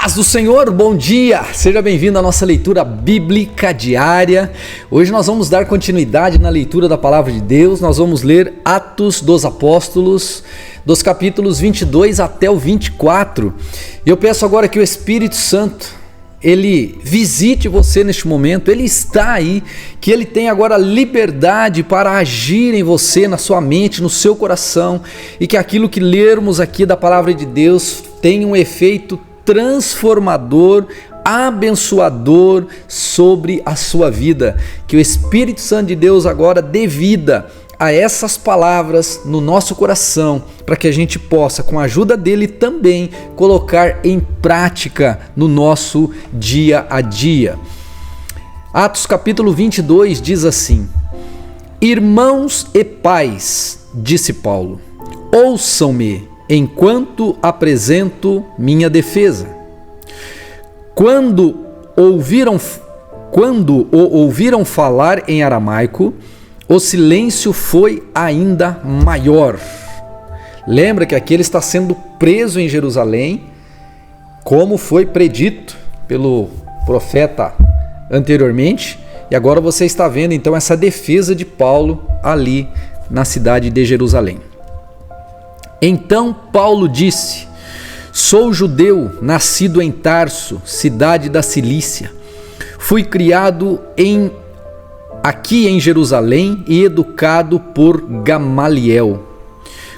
Paz do Senhor, bom dia! Seja bem-vindo à nossa leitura bíblica diária. Hoje nós vamos dar continuidade na leitura da Palavra de Deus. Nós vamos ler Atos dos Apóstolos, dos capítulos 22 até o 24. E eu peço agora que o Espírito Santo, Ele visite você neste momento. Ele está aí, que Ele tem agora liberdade para agir em você, na sua mente, no seu coração, e que aquilo que lermos aqui da Palavra de Deus tenha um efeito transformador, abençoador sobre a sua vida. Que o Espírito Santo de Deus agora dê vida a essas palavras no nosso coração, para que a gente possa, com a ajuda dele também, colocar em prática no nosso dia a dia. Atos capítulo 22 diz assim: Irmãos e pais, disse Paulo, ouçam-me enquanto apresento minha defesa. Quando o ouviram falar em aramaico, o silêncio foi ainda maior. Lembra que aqui ele está sendo preso em Jerusalém, como foi predito pelo profeta anteriormente, e agora você está vendo então essa defesa de Paulo ali na cidade de Jerusalém. Então Paulo disse: Sou judeu, nascido em Tarso, cidade da Cilícia. Fui criado aqui em Jerusalém e educado por Gamaliel.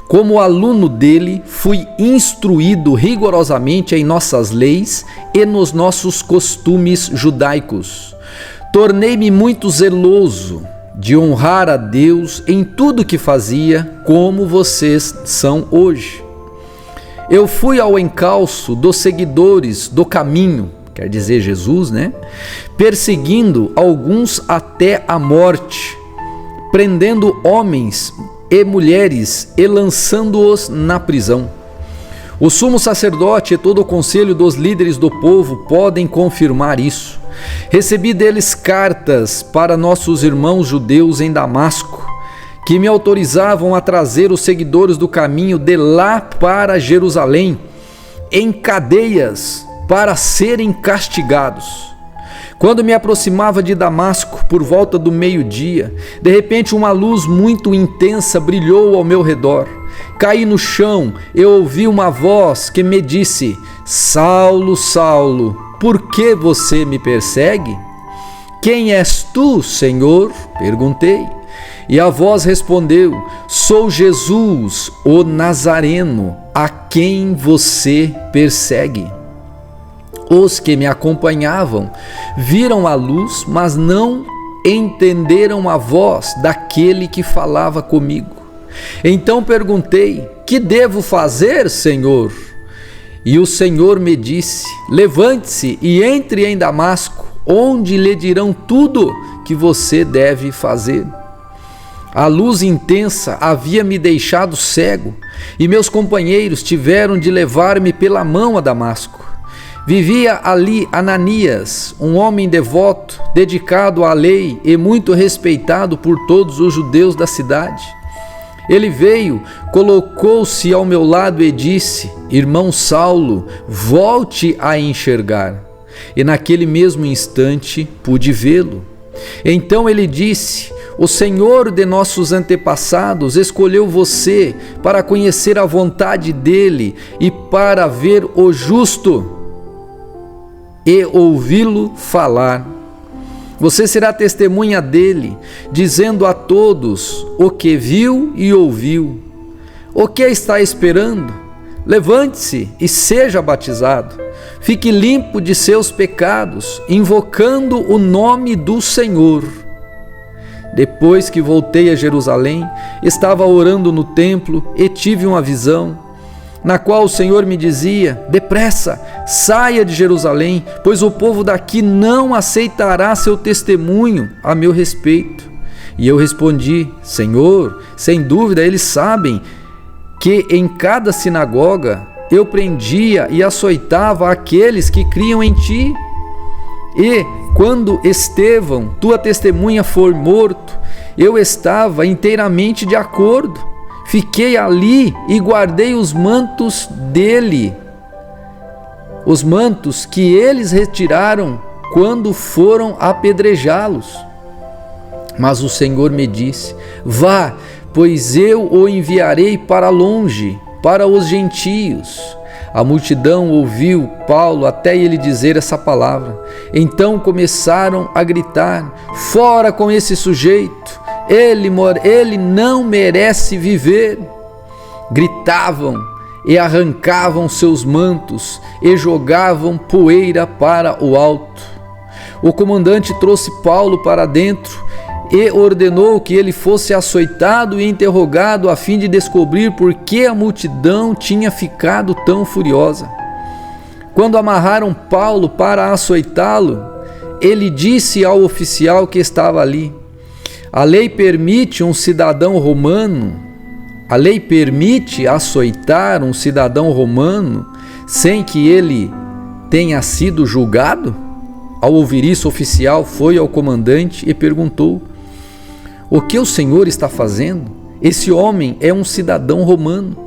Como aluno dele, fui instruído rigorosamente em nossas leis e nos nossos costumes judaicos. Tornei-me muito zeloso de honrar a Deus em tudo que fazia, como vocês são hoje. Eu fui ao encalço dos seguidores do caminho, quer dizer Jesus, perseguindo alguns até a morte, prendendo homens e mulheres e lançando-os na prisão. O sumo sacerdote e todo o conselho dos líderes do povo podem confirmar isso. Recebi deles cartas para nossos irmãos judeus em Damasco, que me autorizavam a trazer os seguidores do caminho de lá para Jerusalém, em cadeias, para serem castigados. Quando me aproximava de Damasco, por volta do meio-dia, de repente uma luz muito intensa brilhou ao meu redor. Caí no chão e ouvi uma voz que me disse: Saulo, Saulo, por que você me persegue? Quem és tu, Senhor? Perguntei. E a voz respondeu: Sou Jesus, o Nazareno, a quem você persegue. Os que me acompanhavam viram a luz, mas não entenderam a voz daquele que falava comigo. Então perguntei: Que devo fazer, Senhor? E o Senhor me disse: Levante-se e entre em Damasco, onde lhe dirão tudo que você deve fazer. A luz intensa havia me deixado cego, e meus companheiros tiveram de levar-me pela mão a Damasco. Vivia ali Ananias, um homem devoto, dedicado à lei e muito respeitado por todos os judeus da cidade. Ele veio, colocou-se ao meu lado e disse: Irmão Saulo, volte a enxergar. E naquele mesmo instante pude vê-lo. Então ele disse: O Senhor de nossos antepassados escolheu você para conhecer a vontade dele e para ver o justo e ouvi-lo falar. Você será testemunha dele, dizendo a todos o que viu e ouviu. O que está esperando? Levante-se e seja batizado. Fique limpo de seus pecados, invocando o nome do Senhor. Depois que voltei a Jerusalém, estava orando no templo e tive uma visão, na qual o Senhor me dizia: Depressa, saia de Jerusalém, pois o povo daqui não aceitará seu testemunho a meu respeito. E eu respondi: Senhor, sem dúvida eles sabem que em cada sinagoga eu prendia e açoitava aqueles que criam em ti. E quando Estevão, tua testemunha, foi morto, eu estava inteiramente de acordo. Fiquei ali e guardei os mantos dele. os mantos que eles retiraram quando foram apedrejá-los. Mas o Senhor me disse: vá, pois eu o enviarei para longe, para os gentios. A multidão ouviu Paulo até ele dizer essa palavra. Então começaram a gritar: fora com esse sujeito, ele não merece viver. Gritavam e arrancavam seus mantos e jogavam poeira para o alto. O comandante trouxe Paulo para dentro e ordenou que ele fosse açoitado e interrogado a fim de descobrir por que a multidão tinha ficado tão furiosa. Quando amarraram Paulo para açoitá-lo, ele disse ao oficial que estava ali: a lei permite açoitar um cidadão romano sem que ele tenha sido julgado? Ao ouvir isso, o oficial foi ao comandante e perguntou: o que o senhor está fazendo? Esse homem é um cidadão romano.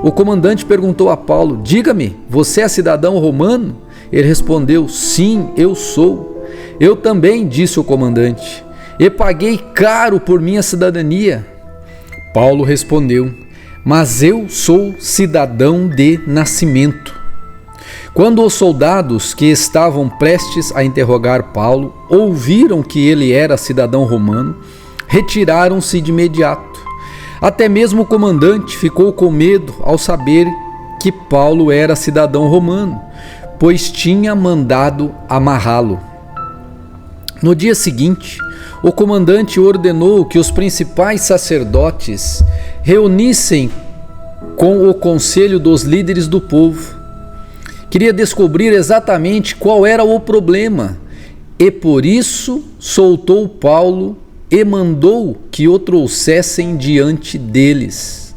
O comandante perguntou a Paulo: diga-me, você é cidadão romano? Ele respondeu: sim, eu sou. Eu também, disse o comandante, e paguei caro por minha cidadania. Paulo respondeu: mas eu sou cidadão de nascimento. Quando os soldados que estavam prestes a interrogar Paulo ouviram que ele era cidadão romano, retiraram-se de imediato. Até mesmo o comandante ficou com medo ao saber que Paulo era cidadão romano, pois tinha mandado amarrá-lo. No dia seguinte, o comandante ordenou que os principais sacerdotes reunissem com o conselho dos líderes do povo. Queria descobrir exatamente qual era o problema e por isso soltou Paulo e mandou que o trouxessem diante deles.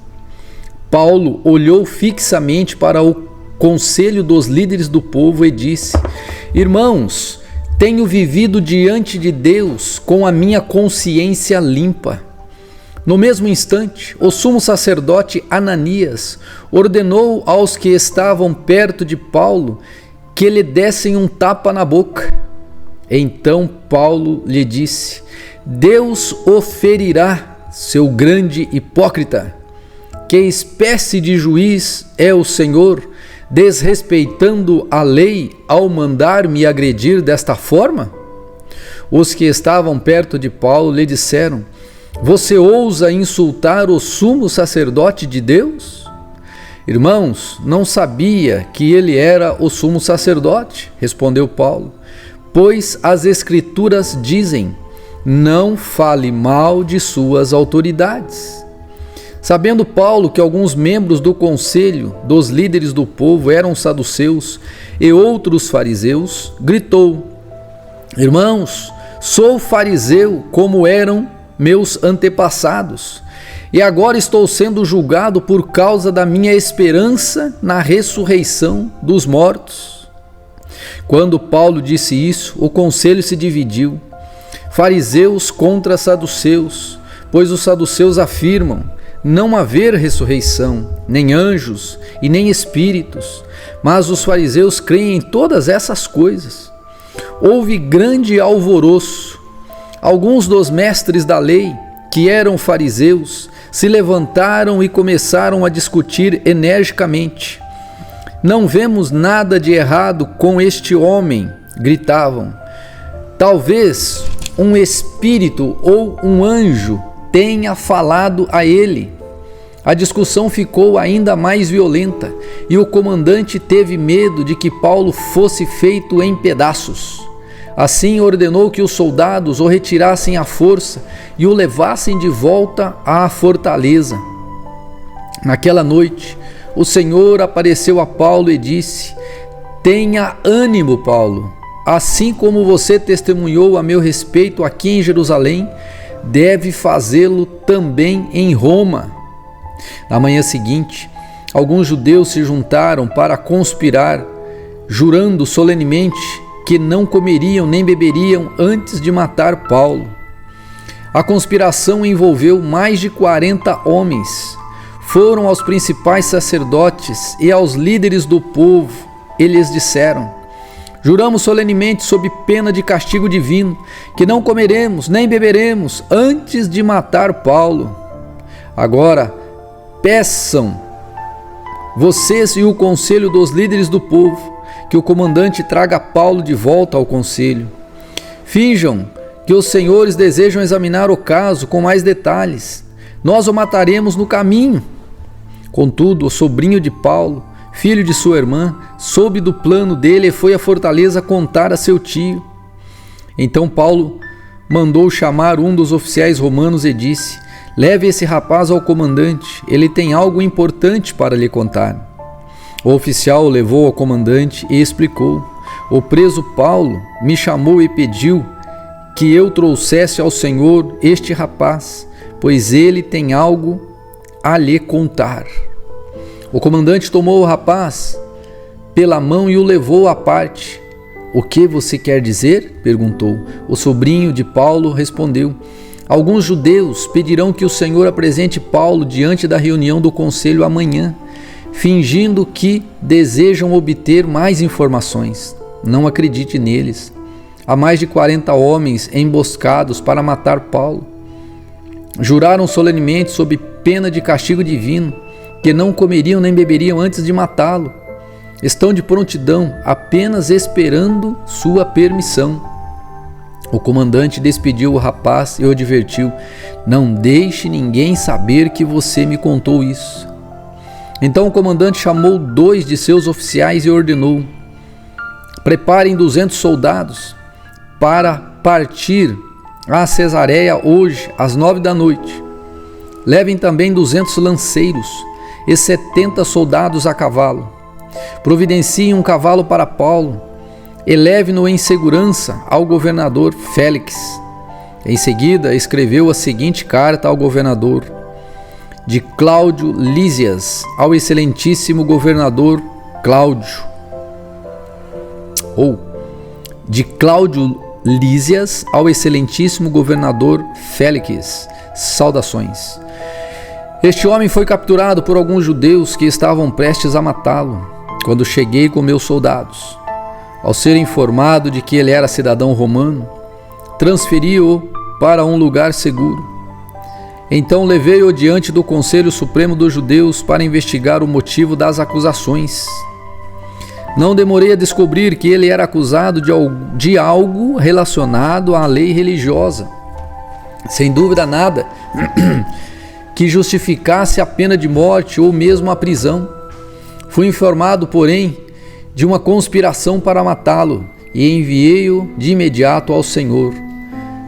Paulo olhou fixamente para o conselho dos líderes do povo e disse: irmãos, tenho vivido diante de Deus com a minha consciência limpa. No mesmo instante, o sumo sacerdote Ananias ordenou aos que estavam perto de Paulo que lhe dessem um tapa na boca. Então Paulo lhe disse: Deus o ferirá, seu grande hipócrita. Que espécie de juiz é o Senhor, desrespeitando a lei ao mandar-me agredir desta forma? Os que estavam perto de Paulo lhe disseram: você ousa insultar o sumo sacerdote de Deus? Irmãos, não sabia que ele era o sumo sacerdote, respondeu Paulo, pois as Escrituras dizem: não fale mal de suas autoridades. Sabendo Paulo que alguns membros do conselho dos líderes do povo eram saduceus e outros fariseus, gritou: irmãos, sou fariseu como eram meus antepassados, e agora estou sendo julgado por causa da minha esperança na ressurreição dos mortos. Quando Paulo disse isso, o conselho se dividiu, fariseus contra saduceus, pois os saduceus afirmam não haver ressurreição, nem anjos e nem espíritos, mas os fariseus creem em todas essas coisas. Houve grande alvoroço. Alguns dos mestres da lei, que eram fariseus, se levantaram e começaram a discutir energicamente. Não vemos nada de errado com este homem, gritavam. Talvez um espírito ou um anjo tenha falado a ele. A discussão ficou ainda mais violenta e o comandante teve medo de que Paulo fosse feito em pedaços. Assim ordenou que os soldados o retirassem à força e o levassem de volta à fortaleza. Naquela noite, o Senhor apareceu a Paulo e disse: tenha ânimo, Paulo. Assim como você testemunhou a meu respeito aqui em Jerusalém, deve fazê-lo também em Roma. Na manhã seguinte, alguns judeus se juntaram para conspirar, jurando solenemente que não comeriam nem beberiam antes de matar Paulo. A conspiração envolveu mais de 40 homens. Foram aos principais sacerdotes e aos líderes do povo e lhes disseram: juramos solenemente sob pena de castigo divino, que não comeremos nem beberemos antes de matar Paulo. Agora, peçam vocês e o conselho dos líderes do povo, que o comandante traga Paulo de volta ao conselho. Finjam que os senhores desejam examinar o caso com mais detalhes. Nós o mataremos no caminho. Contudo, o sobrinho de Paulo, filho de sua irmã, soube do plano dele e foi à fortaleza contar a seu tio. Então Paulo mandou chamar um dos oficiais romanos e disse: leve esse rapaz ao comandante, ele tem algo importante para lhe contar. O oficial o levou ao comandante e explicou: o preso Paulo me chamou e pediu que eu trouxesse ao senhor este rapaz, pois ele tem algo a lhe contar. O comandante tomou o rapaz pela mão e o levou à parte. O que você quer dizer? Perguntou. O sobrinho de Paulo respondeu: alguns judeus pedirão que o Senhor apresente Paulo diante da reunião do conselho amanhã, fingindo que desejam obter mais informações. Não acredite neles. Há mais de 40 homens emboscados para matar Paulo. Juraram solenemente sob pena de castigo divino que não comeriam nem beberiam antes de matá-lo. Estão de prontidão, apenas esperando sua permissão. O comandante despediu o rapaz e o advertiu: não deixe ninguém saber que você me contou isso. Então o comandante chamou 2 de seus oficiais e ordenou: preparem 200 soldados para partir a Cesareia hoje às 9 da noite. Levem também 200 lanceiros e 70 soldados a cavalo. Providenciem um cavalo para Paulo e leve-no em segurança ao governador Félix. Em seguida, escreveu a seguinte carta ao governador: de Cláudio Lísias ao excelentíssimo governador Cláudio. De Cláudio Lísias ao excelentíssimo governador Félix. Saudações. Este homem foi capturado por alguns judeus que estavam prestes a matá-lo, quando cheguei com meus soldados. Ao ser informado de que ele era cidadão romano, transferi-o para um lugar seguro. Então levei-o diante do Conselho Supremo dos Judeus para investigar o motivo das acusações. Não demorei a descobrir que ele era acusado de algo relacionado à lei religiosa. Sem dúvida nada que justificasse a pena de morte ou mesmo a prisão. Fui informado, porém, de uma conspiração para matá-lo e enviei-o de imediato ao Senhor.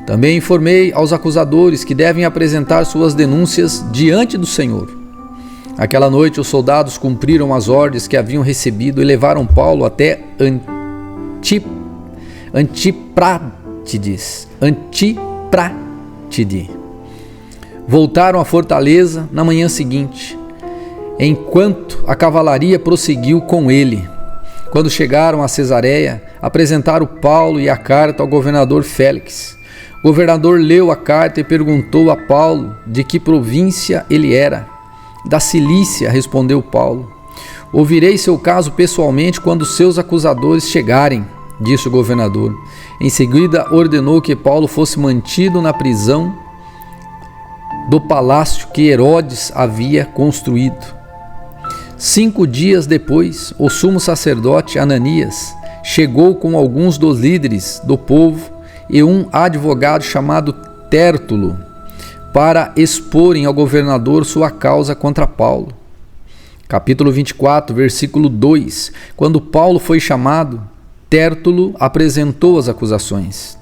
Também informei aos acusadores que devem apresentar suas denúncias diante do Senhor. Aquela noite os soldados cumpriram as ordens que haviam recebido e levaram Paulo até Antipratide. Voltaram à fortaleza na manhã seguinte, enquanto a cavalaria prosseguiu com ele. Quando chegaram a Cesareia, apresentaram Paulo e a carta ao governador Félix. O governador leu a carta e perguntou a Paulo de que província ele era. Da Cilícia, respondeu Paulo. Ouvirei seu caso pessoalmente quando seus acusadores chegarem, disse o governador. Em seguida, ordenou que Paulo fosse mantido na prisão do palácio que Herodes havia construído. 5 dias depois, o sumo sacerdote Ananias chegou com alguns dos líderes do povo e um advogado chamado Tértulo para exporem ao governador sua causa contra Paulo. Capítulo 24, versículo 2. Quando Paulo foi chamado, Tértulo apresentou as acusações.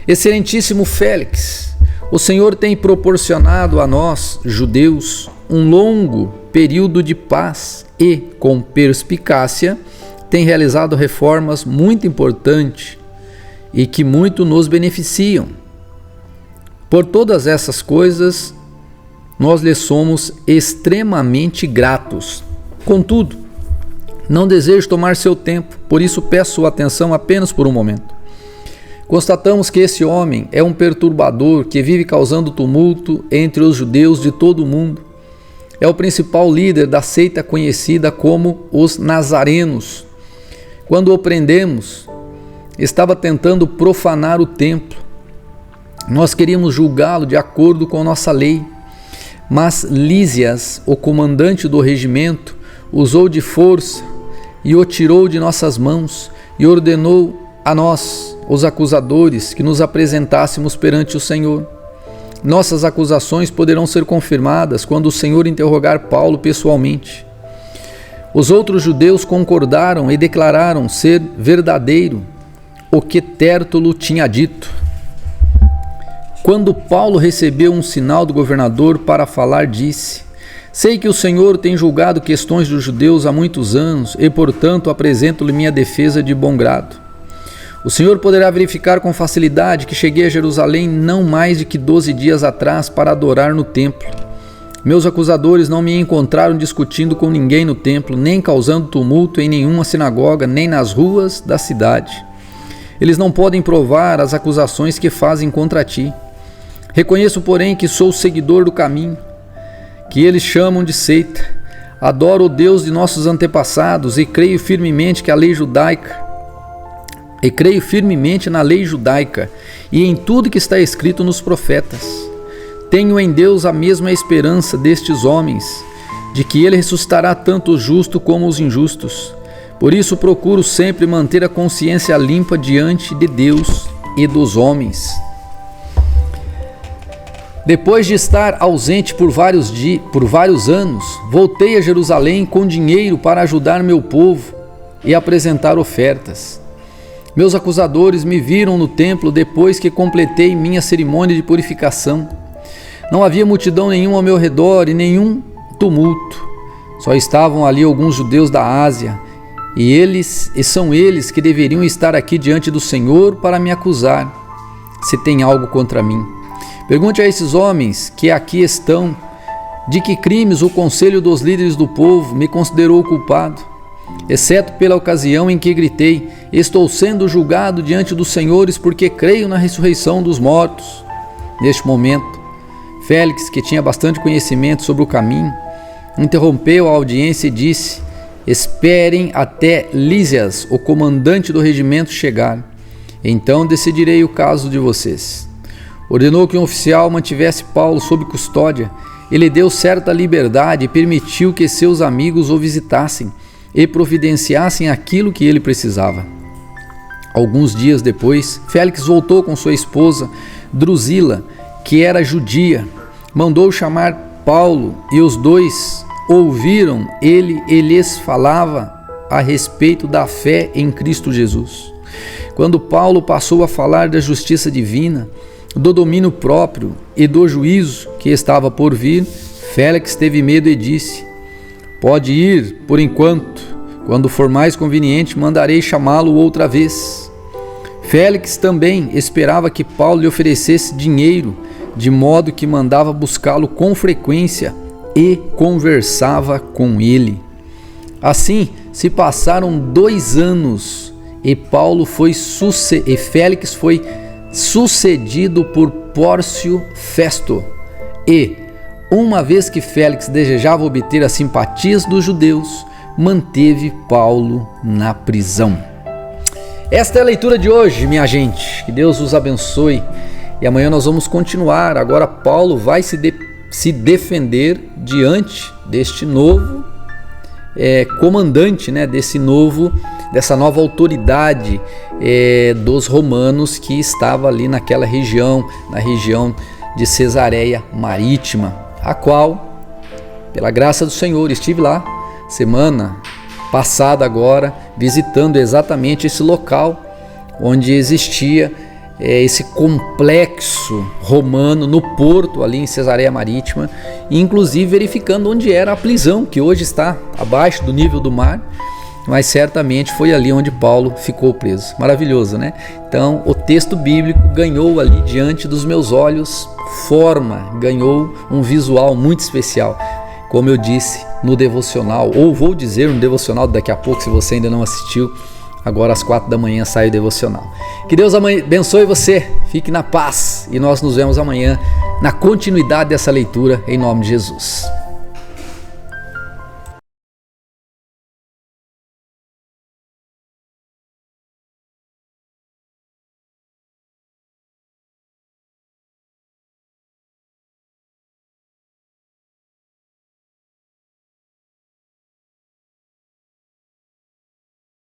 Excelentíssimo Félix, o Senhor tem proporcionado a nós, judeus, um longo período de paz e, com perspicácia, tem realizado reformas muito importantes e que muito nos beneficiam. Por todas essas coisas, nós lhe somos extremamente gratos. Contudo, não desejo tomar seu tempo, por isso peço sua atenção apenas por um momento. Constatamos que esse homem é um perturbador que vive causando tumulto entre os judeus de todo o mundo. É o principal líder da seita conhecida como os Nazarenos. quando o prendemos, estava tentando profanar o templo. Nós queríamos julgá-lo de acordo com a nossa lei, mas Lísias, o comandante do regimento, usou de força e o tirou de nossas mãos e ordenou a nós, os acusadores, que nos apresentássemos perante o Senhor. Nossas acusações poderão ser confirmadas quando o Senhor interrogar Paulo pessoalmente. Os outros judeus concordaram e declararam ser verdadeiro o que Tértulo tinha dito. Quando Paulo recebeu um sinal do governador para falar, disse: sei que o Senhor tem julgado questões dos judeus há muitos anos e, portanto, apresento-lhe minha defesa de bom grado. O Senhor poderá verificar com facilidade que cheguei a Jerusalém não mais de que 12 dias atrás para adorar no templo. Meus acusadores não me encontraram discutindo com ninguém no templo, nem causando tumulto em nenhuma sinagoga, nem nas ruas da cidade. Eles não podem provar as acusações que fazem contra ti. Reconheço, porém, que sou seguidor do caminho, que eles chamam de seita. Adoro o Deus de nossos antepassados e creio firmemente na lei judaica e em tudo que está escrito nos profetas. Tenho em Deus a mesma esperança destes homens, de que ele ressuscitará tanto os justos como os injustos. Por isso procuro sempre manter a consciência limpa diante de Deus e dos homens. Depois de estar ausente por vários anos, voltei a Jerusalém com dinheiro para ajudar meu povo e apresentar ofertas. Meus acusadores me viram no templo depois que completei minha cerimônia de purificação. Não havia multidão nenhuma ao meu redor e nenhum tumulto. Só estavam ali alguns judeus da Ásia, e são eles que deveriam estar aqui diante do Senhor para me acusar, se tem algo contra mim. Pergunte a esses homens que aqui estão, de que crimes o conselho dos líderes do povo me considerou culpado, exceto pela ocasião em que gritei: estou sendo julgado diante dos senhores porque creio na ressurreição dos mortos. Neste momento, Félix, que tinha bastante conhecimento sobre o caminho, interrompeu a audiência e disse: esperem até Lísias, o comandante do regimento, chegar. Então decidirei o caso de vocês. Ordenou que um oficial mantivesse Paulo sob custódia. Ele deu certa liberdade e permitiu que seus amigos o visitassem e providenciassem aquilo que ele precisava. Alguns dias depois, Félix voltou com sua esposa, Drusila, que era judia. Mandou chamar Paulo e os dois ouviram ele lhes falava a respeito da fé em Cristo Jesus. Quando Paulo passou a falar da justiça divina, do domínio próprio e do juízo que estava por vir, Félix teve medo e disse: pode ir por enquanto, quando for mais conveniente mandarei chamá-lo outra vez. Félix também esperava que Paulo lhe oferecesse dinheiro, de modo que mandava buscá-lo com frequência e conversava com ele. Assim se passaram 2 anos e Félix foi sucedido por Pórcio Festo. E, uma vez que Félix desejava obter as simpatias dos judeus, manteve Paulo na prisão. Esta é a leitura de hoje, minha gente. Que Deus os abençoe. E amanhã nós vamos continuar. Agora Paulo vai se defender diante deste novo comandante, dessa nova autoridade dos romanos que estava ali naquela região, na região de Cesareia Marítima, a qual, pela graça do Senhor, estive lá semana passada agora, visitando exatamente esse local onde existia esse complexo romano no porto ali em Cesareia Marítima, e inclusive verificando onde era a prisão, que hoje está abaixo do nível do mar, mas certamente foi ali onde Paulo ficou preso. Maravilhoso, né? Então o texto bíblico ganhou ali diante dos meus olhos forma, ganhou um visual muito especial, como eu disse no devocional, ou vou dizer no devocional daqui a pouco, se você ainda não assistiu. Agora às 4 da manhã sai o devocional. Que Deus abençoe você, fique na paz e nós nos vemos amanhã na continuidade dessa leitura em nome de Jesus.